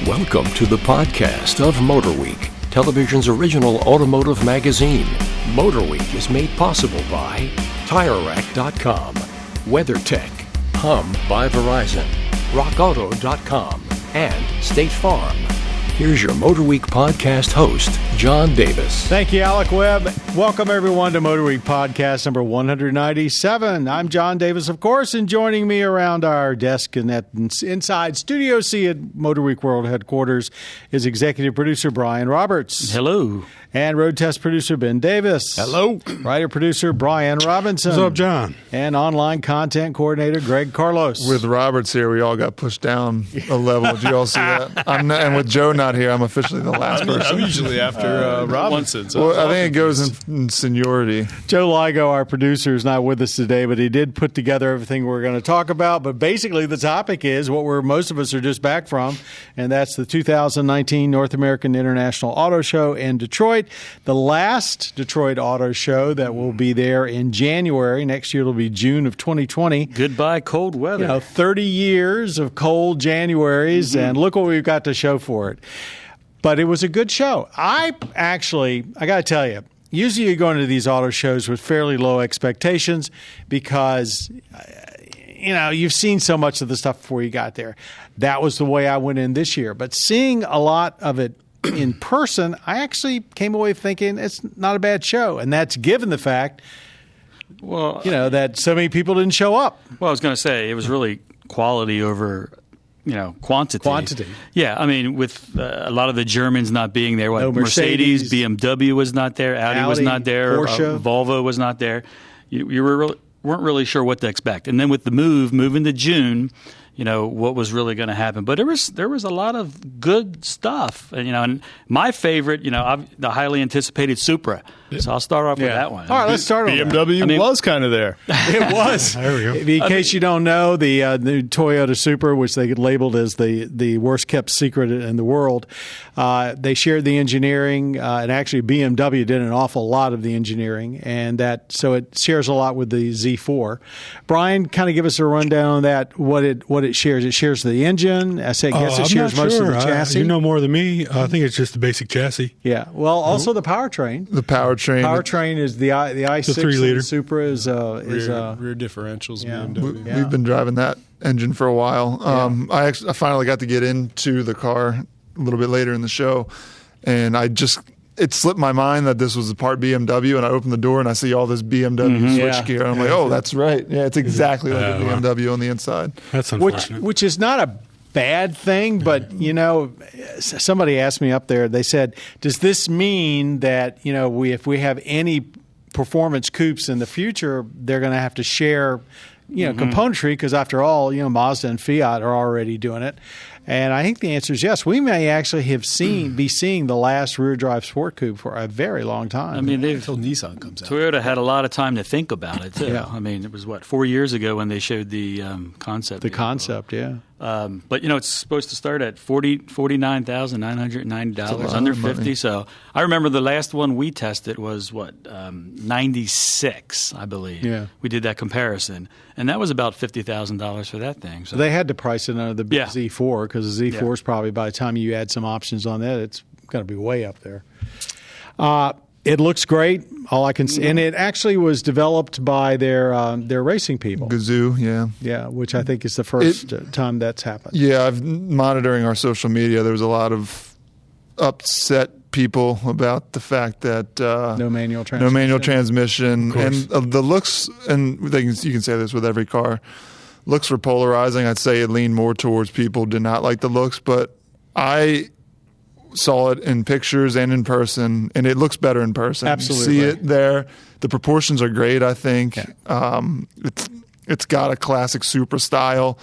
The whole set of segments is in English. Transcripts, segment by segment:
Welcome to the podcast of MotorWeek, television's original automotive magazine. MotorWeek is made possible by TireRack.com, WeatherTech, Hum by Verizon, RockAuto.com, and State Farm. Here's your MotorWeek podcast host, John Davis. Thank you, Alec Webb. Welcome, everyone, to MotorWeek podcast number 197. I'm John Davis, of course, and joining me around our desk and inside Studio C at MotorWeek World Headquarters is executive producer Brian Roberts. Hello. And road test producer Ben Davis. Hello. Writer-producer Brian Robinson. What's up, John? And online content coordinator Greg Carlos. With Roberts here, we all got pushed down a level. Did you all see that? And with Joe not here, I'm officially the last person. I'm usually after Robinson. So well, I think it goes in seniority. Joe Ligo, our producer, is not with us today, but he did put together everything we're going to talk about. But basically, the topic is what most of us are just back from, and that's the 2019 North American International Auto Show in Detroit. The last Detroit Auto Show that will be there in January. Next year it'll be June of 2020. Goodbye cold weather. 30 years of cold Januaries, and look what we've got to show for it. But it was a good show. I got to tell you, usually you go into these auto shows with fairly low expectations because, you've seen so much of the stuff before you got there. That was the way I went in this year. But seeing a lot of it in person, I actually came away thinking it's not a bad show. And that's given the fact, that so many people didn't show up. Well, I was going to say, it was really quality over quantity. Quantity. Yeah, I mean, with a lot of the Germans not being there, No Mercedes, BMW was not there, Audi was not there, Porsche. Volvo was not there. You weren't really sure what to expect. And then with the moving to June, what was really going to happen. But there was a lot of good stuff. And my favorite, the highly anticipated Supra. So I'll start off with that one. All right, let's start on BMW was kind of there. It was. There we go. In case you don't know, the Toyota Supra, which they labeled as the worst kept secret in the world, they shared the engineering, and actually BMW did an awful lot of the engineering, and so it shares a lot with the Z4. Brian, kind of give us a rundown on that. What it shares? It shares the engine. I guess it shares most of the chassis. You know more than me. I think it's just the basic chassis. Yeah. Well, also the powertrain. The powertrain. Powertrain is the i6. The 3-liter. The Supra is rear differentials. Yeah. BMW. We've been driving that engine for a while. I finally got to get into the car a little bit later in the show, and it slipped my mind that this was a part BMW, and I opened the door and I see all this BMW switchgear. And I'm like, oh, that's right. Yeah, it's exactly like a BMW on the inside. That's unfortunate. Which is not a bad thing, but somebody asked me up there. They said, "Does this mean that if we have any performance coupes in the future, they're going to have to share, componentry? Because after all, Mazda and Fiat are already doing it." And I think the answer is yes. We may actually be seeing the last rear-drive sport coupe for a very long time. I mean, until Nissan comes out. Toyota had a lot of time to think about it, too. Yeah. I mean, it was, 4 years ago when they showed the concept. The concept, yeah. But, it's supposed to start at $49,990, under $50,000. So I remember the last one we tested was, $96,000, I believe. Yeah. We did that comparison. And that was about $50,000 for that thing. So they had to price it under the Z4 because the Z4 is probably, by the time you add some options on that, it's going to be way up there. It looks great. All I can see, and it actually was developed by their racing people. Gazoo, yeah, which I think is the first time that's happened. Yeah, I've monitoring our social media. There was a lot of upset people about the fact that no manual transmission, and the looks, and you can say this with every car. Looks were polarizing. I'd say it leaned more towards people did not like the looks, but I saw it in pictures and in person, and it looks better in person. Absolutely. You see it there. The proportions are great, I think. Yeah. It's got a classic Supra style.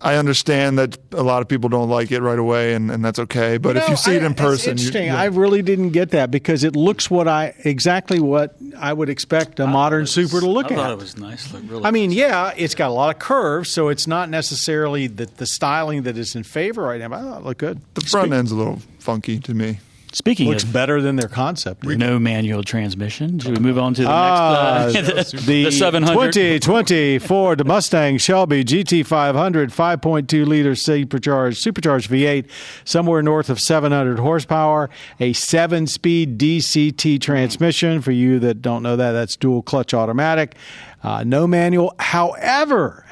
I understand that a lot of people don't like it right away, and that's okay. But if you see it in person, it's interesting. I really didn't get that because it looks exactly what I would expect a modern Supra to look at. I thought it was nice. Really it's got a lot of curves, so it's not necessarily the styling that is in favor right now. But I thought it looked good. The front end's a little funky to me. Speaking Looks of better than their concept. no manual transmission, should we move on to the next? The 700. 2020 Ford Mustang Shelby GT500 5.2 liter supercharged V8, somewhere north of 700 horsepower, a 7-speed DCT transmission. For you that don't know that, that's dual clutch automatic. No manual. However,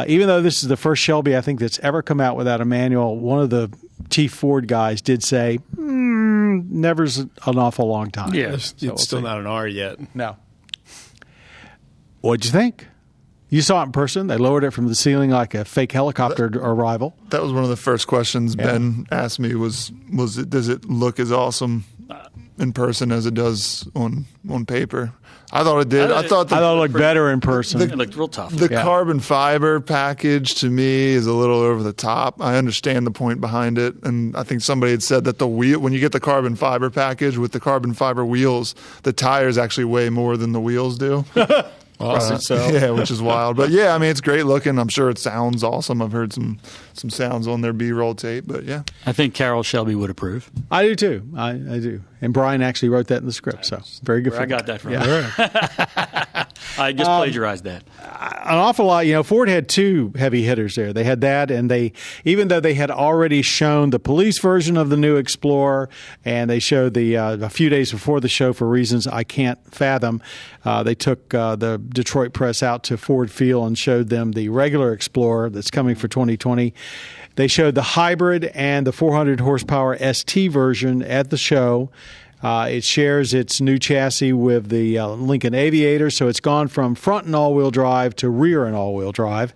even though this is the first Shelby I think that's ever come out without a manual, one of the chief Ford guys did say, never's an awful long time. Yeah, So it's we'll still see. not an R yet. No. What'd you think? You saw it in person. They lowered it from the ceiling like a fake helicopter arrival. That was one of the first questions Ben asked me was it, does it look as awesome in person as it does on paper? I thought it did. I thought it looked better in person. It looked real tough. The carbon fiber package to me is a little over the top. I understand the point behind it, and I think somebody had said that the wheel, when you get the carbon fiber package with the carbon fiber wheels, the tires actually weigh more than the wheels do. Awesome. Yeah, which is wild. But yeah, I mean, it's great looking. I'm sure it sounds awesome. I've heard some sounds on their B-roll tape, but yeah. I think Carroll Shelby would approve. I do too. I do. And Brian actually wrote that in the script, so very good. Where I got that from. Yeah. I just plagiarized that. An awful lot. Ford had two heavy hitters there. They had that, and even though they had already shown the police version of the new Explorer, and they showed a few days before the show for reasons I can't fathom, they took the Detroit press out to Ford Field and showed them the regular Explorer that's coming for 2020. They showed the hybrid and the 400 horsepower ST version at the show. It shares its new chassis with the Lincoln Aviator, so it's gone from front and all-wheel drive to rear and all-wheel drive.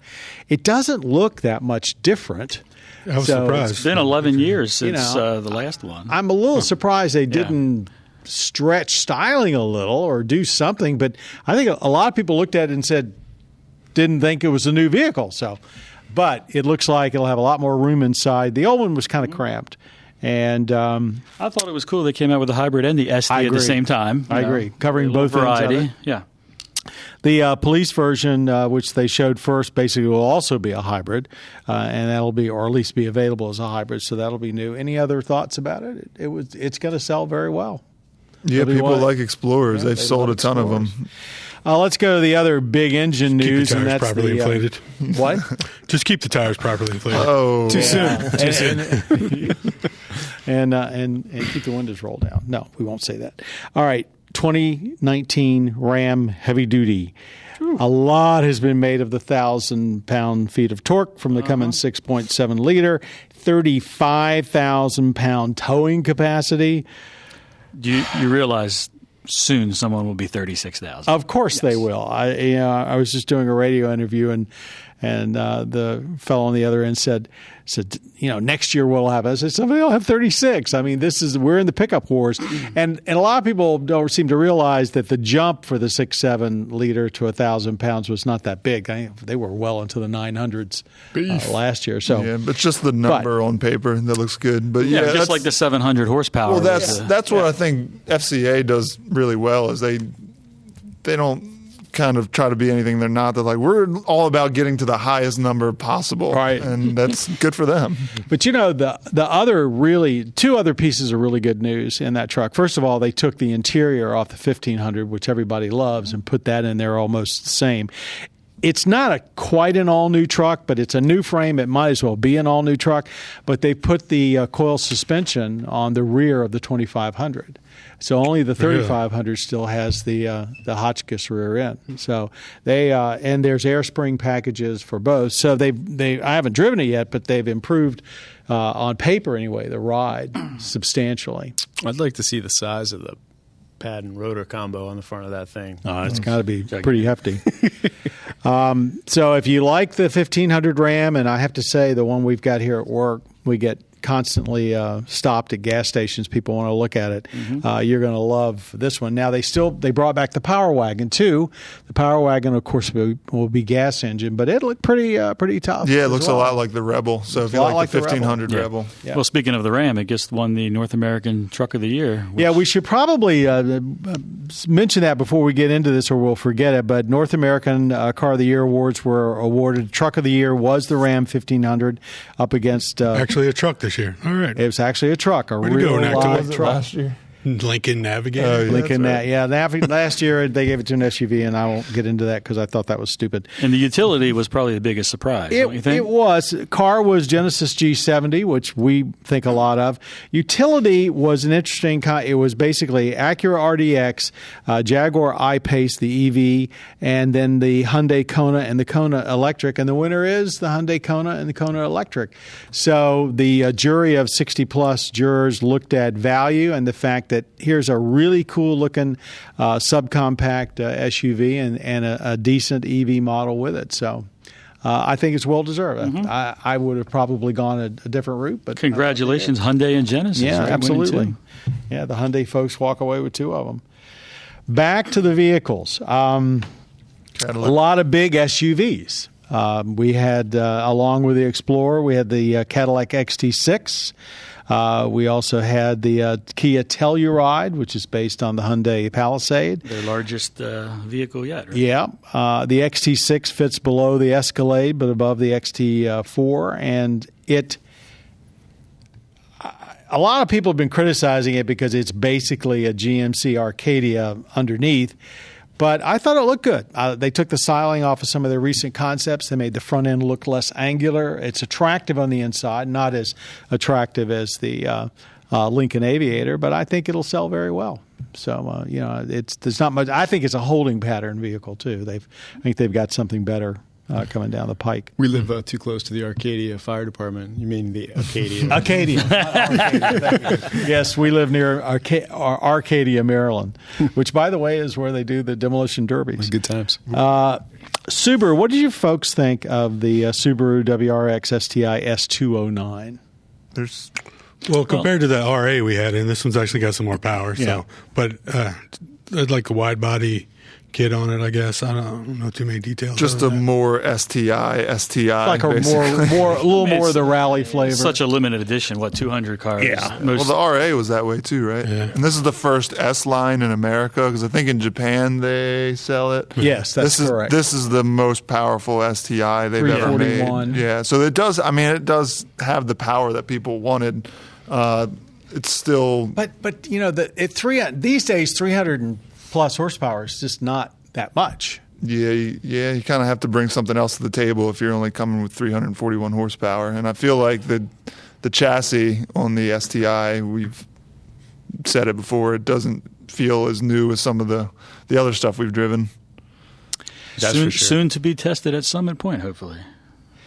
It doesn't look that much different. I was surprised. It's been 11 years since the last one. I'm a little surprised they didn't stretch styling a little or do something, but I think a lot of people looked at it and said, didn't think it was a new vehicle. But it looks like it'll have a lot more room inside. The old one was kind of cramped. And I thought it was cool they came out with the hybrid and the ST at the same time. I agree. Covering both variety. ends of it. Yeah. The police version, which they showed first, basically will also be a hybrid, and that'll be, or at least be available as a hybrid. So that'll be new. Any other thoughts about it? It's going to sell very well. Yeah, people like Explorers. They've sold a ton of them. Let's go to the other big engine news, keep the and tires that's properly the inflated. What? Just keep the tires properly inflated. Oh, Too soon. And keep the windows rolled down. No, we won't say that. All right, 2019 Ram Heavy Duty. A lot has been made of the 1,000 pound-feet of torque from the Cummins 6.7 liter, 35,000 pound towing capacity. You realize soon someone will be 36,000. Of course they will. I was just doing a radio interview, and the fellow on the other end said, next year we'll have. I said, somebody will have 36. I mean, we're in the pickup wars, and a lot of people don't seem to realize that the jump for the 6.7 liter to 1,000 pounds was not that big. They were well into the 900s last year. So yeah, but just the number on paper that looks good. But yeah, just like the 700 horsepower. Well, that's what I think FCA does really well is they don't kind of try to be anything they're not. They're like, we're all about getting to the highest number possible, right? And that's good for them. But the other two other pieces of really good news in that truck. First of all, they took the interior off the 1500, which everybody loves, and put that in there almost the same. It's not quite an all-new truck, but it's a new frame. It might as well be an all-new truck. But they put the coil suspension on the rear of the 2500. So only the 3500 still has the Hotchkiss rear end. So they and there's air spring packages for both. So I haven't driven it yet, but they've improved on paper anyway the ride substantially. I'd like to see the size of the pad and rotor combo on the front of that thing. It's got to be pretty hefty. So if you like the 1500 Ram, and I have to say the one we've got here at work, we get constantly stopped at gas stations. People want to look at it. You're going to love this one. Now they brought back the Power Wagon too. The Power Wagon, of course, will be gas engine, but it looked pretty tough. Yeah, it looks a lot like the Rebel. So if you like the 1500 Rebel. Yeah. Well, speaking of the Ram, it just won the North American Truck of the Year. Yeah, we should probably mention that before we get into this, or we'll forget it. But North American Car of the Year awards were awarded. Truck of the Year was the Ram 1500 up against actually a truck this this year. All right. It was actually a truck, a Way to go, real Nacto. live Was it truck. last year? Lincoln Navigator. Oh, yeah. Lincoln, that's right. last year they gave it to an SUV, and I won't get into that because I thought that was stupid. And the utility was probably the biggest surprise, don't you think? It was. Car was Genesis G70, which we think a lot of. Utility was an interesting. It was basically Acura RDX, Jaguar I-Pace, the EV, and then the Hyundai Kona and the Kona Electric. And the winner is the Hyundai Kona and the Kona Electric. So the jury of 60-plus jurors looked at value and the fact that here's a really cool-looking subcompact SUV and a decent EV model with it. So I think it's well-deserved. I would have probably gone a different route. But Congratulations, Hyundai and Genesis. yeah, right? Winning absolutely. two. Yeah, the Hyundai folks walk away with two of them. Back to the vehicles. A lot of big SUVs. We had, along with the Explorer, we had the Cadillac XT6. We also had the Kia Telluride, which is based on the Hyundai Palisade. Their largest vehicle yet, right? Yeah. The XT6 fits below the Escalade, but above the XT4. And a lot of people have been criticizing it because it's basically a GMC Arcadia underneath. But I thought it looked good. They took the styling off of some of their recent concepts. They made the front end look less angular. It's attractive on the inside, not as attractive as the Lincoln Aviator, but I think it'll sell very well. So, there's not much. I think it's a holding pattern vehicle, too. I think they've got something better coming down the pike. We live too close to the Arcadia Fire Department. You mean the Arcadia? Arcadia. Yes, we live near Arcadia, Maryland, which, by the way, is where they do the demolition derbies. Good times. Subaru, what did you folks think of the Subaru WRX STI S209? Well, compared to the RA we had, and this one's actually got some more power. So, Yeah. but I'd like a wide body kit on it, I guess. I don't know too many details. Just other a than that. more STI. Like a little more of the rally flavor. Such a limited edition, 200 cars? Yeah. Most, Well, the RA was that way too, right? Yeah. And this is the first S line in America because I think in Japan they sell it. Yes, that's correct. This is the most powerful STI they've ever made. 341. Yeah, so it does. I mean, it does have the power that people wanted. It's still. But these days 300 and plus horsepower is just not that much. Yeah, you kind of have to bring something else to the table if you're only coming with 341 horsepower. And I feel like the chassis on the STI, we've said it before, it doesn't feel as new as some of the other stuff we've driven. That's soon, for sure. soon to be tested at Summit Point, hopefully.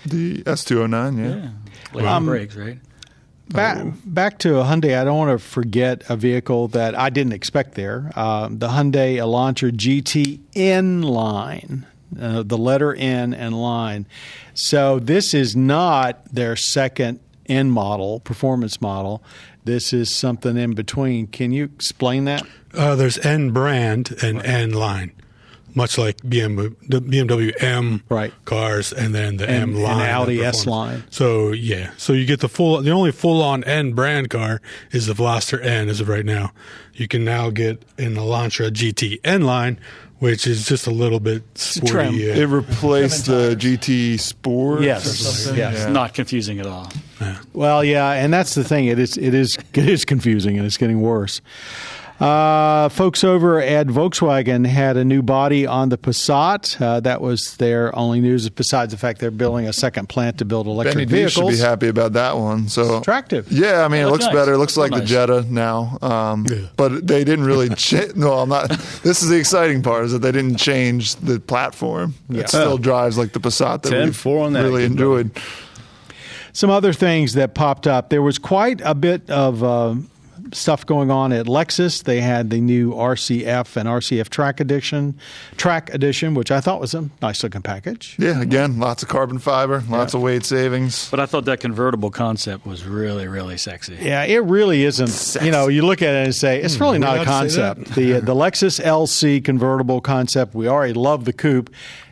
The S209, yeah. Late brakes, right? Back to a Hyundai, I don't want to forget a vehicle that I didn't expect there. The Hyundai Elantra GT N line, the letter N and line. So this is not their second N model, performance model. This is something in between. Can you explain that? There's N brand and N line, much like the BMW M cars, and then the M line, and Audi the S performance. line. So so you get the only full on N brand car is the Veloster N as of right now. You can now get an Elantra GT N line, which is just a little bit sporty. It replaced the GT Sport. Yes. It's not confusing at all. Well, yeah, and that's the thing. It is confusing, and it's getting worse. Folks over at Volkswagen had a new body on the Passat. That was their only news, besides the fact they're building a second plant to build electric Benny D vehicles. should be happy about that one. So attractive. Yeah, I mean, it looks nice. better. It looks like Nice. the Jetta now. But they didn't really No, I'm not. This is the exciting part, is that they didn't change the platform. It still drives like the Passat that 10-4 on we've that. really enjoyed. Some other things that popped up. There was quite a bit of stuff going on at Lexus. They had the new RCF and RCF Track Edition, which I thought was a nice looking package. Yeah, again, lots of carbon fiber, lots of weight savings. But I thought that convertible concept was really, really sexy. Yeah, it really isn't. You look at it and say, it's really not a concept. The Lexus LC convertible concept, we already love the coupe.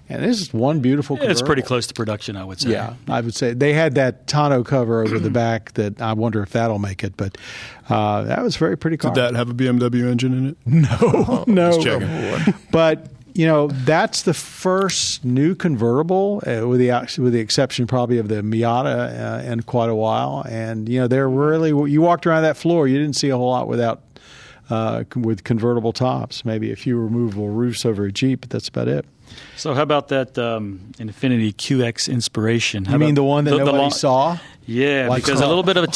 And this is one beautiful convertible. It's pretty close to production, I would say. Yeah, I would say. They had that tonneau cover over the back that I wonder if that'll make it. But that was very pretty car. Did that have a BMW engine in it? No. Just checking. But That's the first new convertible, with the exception probably of the Miata, in quite a while. And they're really, you walked around that floor, you didn't see a whole lot with convertible tops. Maybe a few removable roofs over a Jeep, but that's about it. So how about that Infiniti QX Inspiration? You mean the one that nobody saw? Yeah, because a little bit of a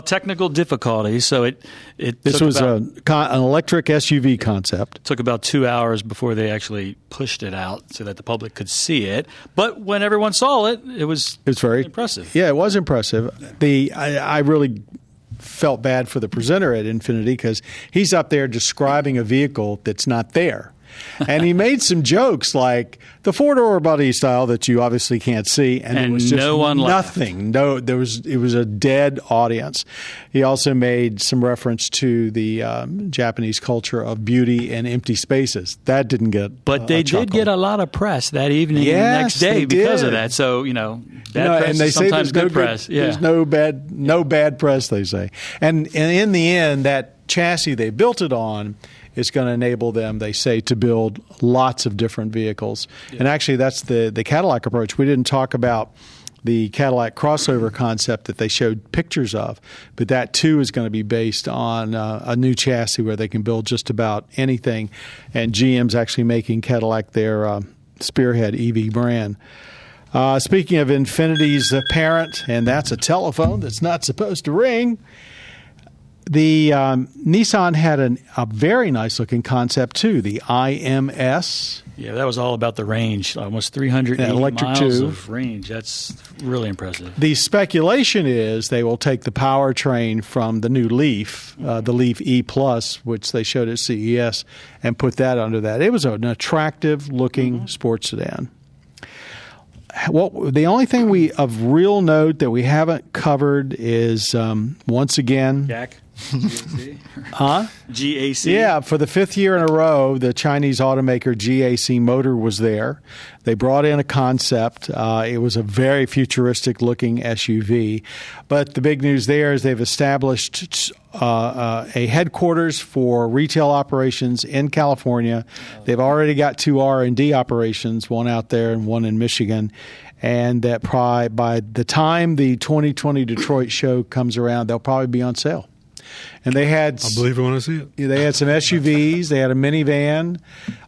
technical difficulty. So this was an electric SUV concept. Took about 2 hours before they actually pushed it out so that the public could see it. But when everyone saw it, it was very impressive. Yeah, it was impressive. I really felt bad for the presenter at Infiniti because he's up there describing a vehicle that's not there. And he made some jokes like the four-door body style that you obviously can't see, and it was just nothing. It was a dead audience. He also made some reference to the Japanese culture of beauty and empty spaces. That didn't get, but they did get a lot of press that evening and the next day because of that. So bad press and they is sometimes say good press. Yeah. There's no bad press. They say, and in the end, that chassis they built it on is going to enable them, they say, to build lots of different vehicles. Yeah. And actually, that's the Cadillac approach. We didn't talk about the Cadillac crossover concept that they showed pictures of, but that, too, is going to be based on a new chassis where they can build just about anything. And GM's actually making Cadillac their spearhead EV brand. Speaking of Infiniti's parent, and that's a telephone that's not supposed to ring, the Nissan had a very nice-looking concept, too, the IMS. Yeah, that was all about the range, almost 380 miles of range. That's really impressive. The speculation is they will take the powertrain from the new Leaf, the Leaf E+, which they showed at CES, and put that under that. It was an attractive-looking sports sedan. Well, the only thing of real note that we haven't covered is, once again... GAC? GAC? Huh? GAC? Yeah, for the fifth year in a row, the Chinese automaker GAC Motor was there. They brought in a concept. It was a very futuristic-looking SUV. But the big news there is they've established a headquarters for retail operations in California. They've already got 2 R&D operations, one out there and one in Michigan. And that probably by the time the 2020 Detroit show comes around, they'll probably be on sale. And they had, I believe I want to see it. They had some SUVs. They had a minivan,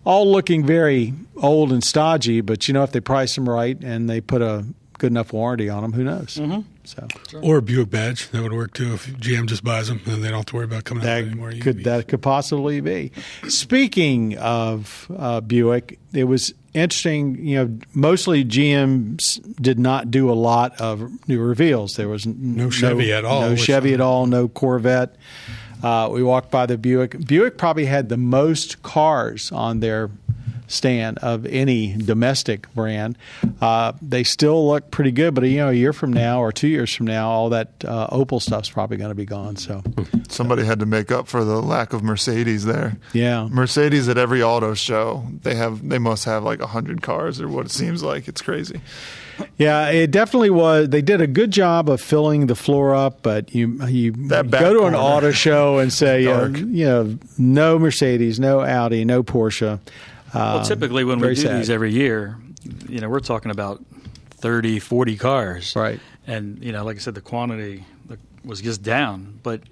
all looking very old and stodgy. But if they price them right and they put a good enough warranty on them, who knows? Mm-hmm. So, or a Buick badge that would work too. If GM just buys them, then they don't have to worry about coming out anymore. That could possibly be. Speaking of Buick, it was interesting. Mostly GM did not do a lot of new reveals. There was no Chevy at all. No Chevy at all. No Corvette. We walked by the Buick. Buick probably had the most cars on their stand of any domestic brand. They still look pretty good, but a year from now or 2 years from now, all that Opel stuff's probably going to be gone. So somebody had to make up for the lack of Mercedes there. Yeah, Mercedes at every auto show, they must have like 100 cars or what it seems like. It's crazy. Yeah, it definitely was. They did a good job of filling the floor up, but you go to an auto show and say, no Mercedes, no Audi, no Porsche. Well, typically when we do these every year, we're talking about 30, 40 cars. Right. And, like I said, the quantity was just down. But,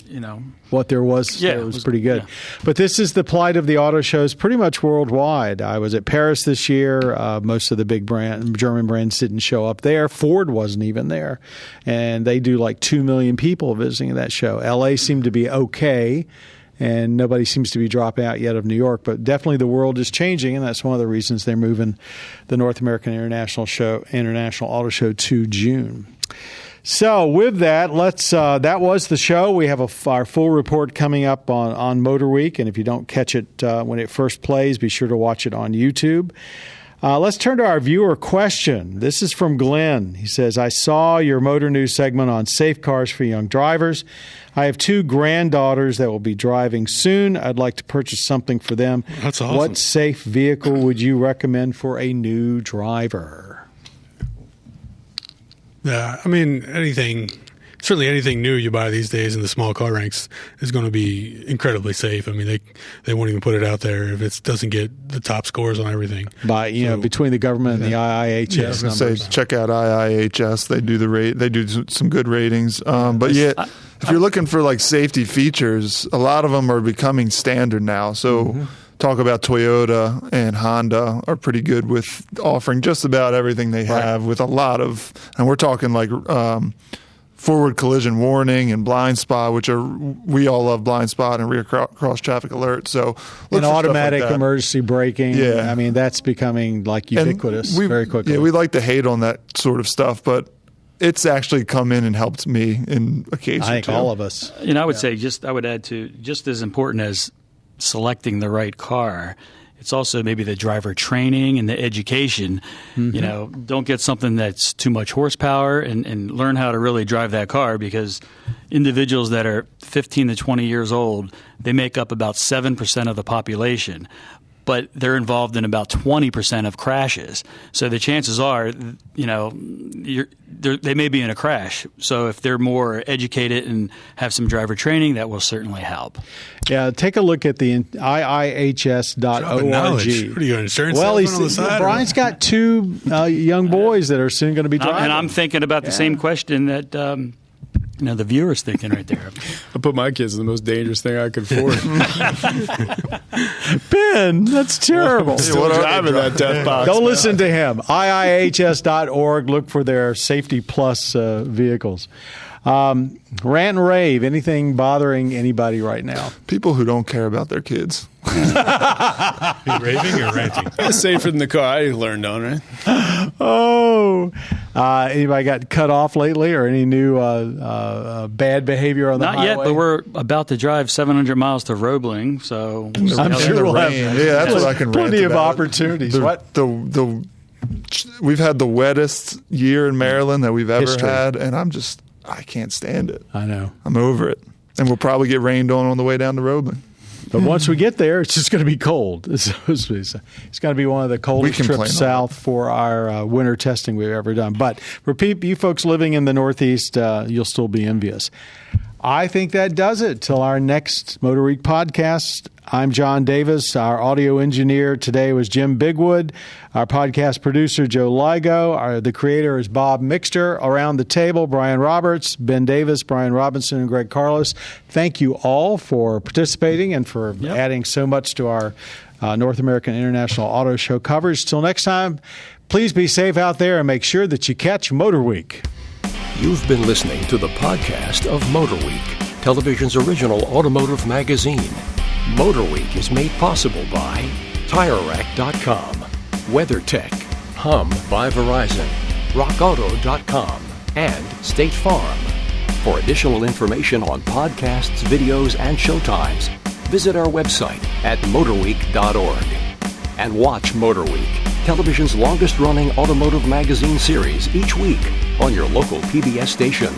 what there was, it was pretty good. Yeah. But this is the plight of the auto shows pretty much worldwide. I was at Paris this year. Most of the big German brands didn't show up there. Ford wasn't even there. And they do like 2 million people visiting that show. L.A. seemed to be okay. And nobody seems to be dropping out yet of New York. But definitely the world is changing, and that's one of the reasons they're moving the North American International Auto Show to June. So with that, that was the show. We have our full report coming up on MotorWeek, and if you don't catch it when it first plays, be sure to watch it on YouTube. Let's turn to our viewer question. This is from Glenn. He says, I saw your Motor News segment on safe cars for young drivers. I have 2 granddaughters that will be driving soon. I'd like to purchase something for them. That's awesome. What safe vehicle would you recommend for a new driver? Yeah, anything certainly anything new you buy these days in the small car ranks is going to be incredibly safe. I mean, they won't even put it out there if it doesn't get the top scores on everything. By between the government and the IIHS. Yeah, I was going to say, check out IIHS. They do they do some good ratings. But yeah, if you're looking for like safety features, a lot of them are becoming standard now. So talk about Toyota and Honda are pretty good with offering just about everything they have with a lot of, and we're talking like forward collision warning and blind spot, which we all love blind spot and rear cross traffic alert. So and automatic emergency braking. Yeah. I mean, that's becoming like ubiquitous very quickly. Yeah, we like to hate on that sort of stuff, but it's actually come in and helped me in occasions. I think all of us. I would say I would add to just as important as selecting the right car, it's also maybe the driver training and the education. Don't get something that's too much horsepower and learn how to really drive that car, because individuals that are 15 to 20 years old, they make up about 7% of the population, but they're involved in about 20% of crashes. So the chances are, they may be in a crash. So if they're more educated and have some driver training, that will certainly help. Yeah, take a look at the IIHS.org. What are you, an insurance salesman on the side? Brian's got 2 young boys that are soon going to be driving. And I'm thinking about the same question that the viewer's thinking right there. I put my kids in the most dangerous thing I could afford. Ben, that's terrible. Still driving that death box. Don't listen to him. IIHS.org. Look for their Safety Plus vehicles. Rant and rave. Anything bothering anybody right now? People who don't care about their kids. Are you raving or ranting? It's safer than the car I learned on, right? Anybody got cut off lately, or any new bad behavior on the highway? Not yet, but we're about to drive 700 miles to Roebling, so I'm sure we'll have that's what I can rant plenty of about. opportunities. We've had the wettest year in Maryland that we've ever had, and I can't stand it. I know. I'm over it. And we'll probably get rained on the way down to Roebling. But once we get there, it's just going to be cold. It's going to be one of the coldest trips south for our winter testing we've ever done. But for you folks living in the Northeast, you'll still be envious. I think that does it till our next MotorWeek podcast. I'm John Davis. Our audio engineer today was Jim Bigwood. Our podcast producer, Joe Ligo. The creator is Bob Mixter. Around the table, Brian Roberts, Ben Davis, Brian Robinson, and Greg Carlos. Thank you all for participating and for adding so much to our North American International Auto Show coverage. Till next time, please be safe out there and make sure that you catch MotorWeek. You've been listening to the podcast of MotorWeek, television's original automotive magazine. MotorWeek is made possible by TireRack.com, WeatherTech, Hum by Verizon, RockAuto.com, and State Farm. For additional information on podcasts, videos, and showtimes, visit our website at MotorWeek.org. And watch MotorWeek, television's longest-running automotive magazine series each week on your local PBS station.